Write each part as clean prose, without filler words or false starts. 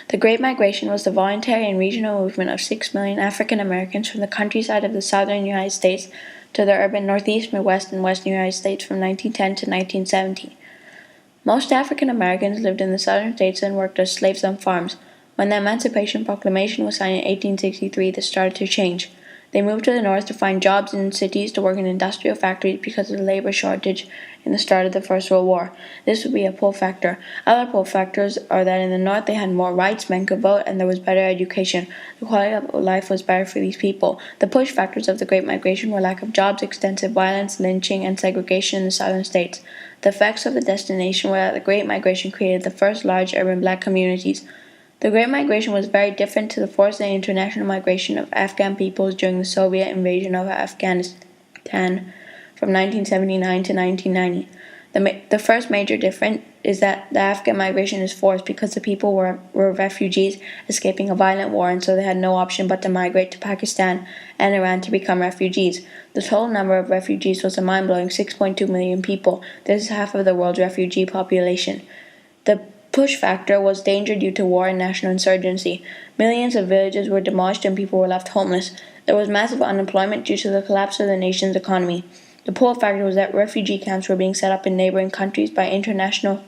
The Great Migration was the voluntary and regional movement of 6 million African Americans from the countryside of the southern United States to the urban northeast, midwest, and western United States from 1910 to 1970. Most African Americans lived in the southern states and worked as slaves on farms. When the Emancipation Proclamation was signed in 1863, this started to change. They moved to the north to find jobs in cities to work in industrial factories because of the labor shortage in the start of the First World War. This would be a pull factor. Other pull factors are that in the north they had more rights, men could vote, and there was better education. The quality of life was better for these people. The push factors of the Great Migration were lack of jobs, extensive violence, lynching, and segregation in the southern states. The effects of the destination were that the Great Migration created the first large urban black communities. The Great Migration was very different to the forced and international migration of Afghan peoples during the Soviet invasion of Afghanistan from 1979 to 1990. The first major difference is that the Afghan migration is forced because the people were refugees escaping a violent war, and so they had no option but to migrate to Pakistan and Iran to become refugees. The total number of refugees was a mind-blowing 6.2 million people. This is half of the world's refugee population. The push factor was danger due to war and national insurgency. Millions of villages were demolished and people were left homeless. There was massive unemployment due to the collapse of the nation's economy. The pull factor was that refugee camps were being set up in neighboring countries by international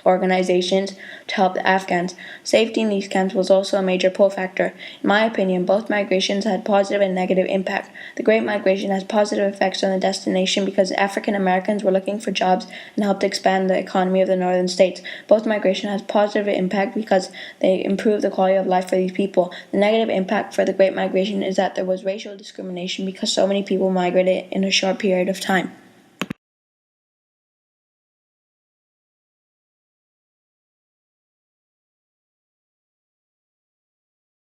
organizations to help the Afghans. Safety in these camps was also a major pull factor. In my opinion, both migrations had positive and negative impact. The Great Migration has positive effects on the destination because African Americans were looking for jobs and helped expand the economy of the northern states. Both migration has positive impact because they improve the quality of life for these people. The negative impact for the Great Migration is that there was racial discrimination because so many people migrated in a short period of time.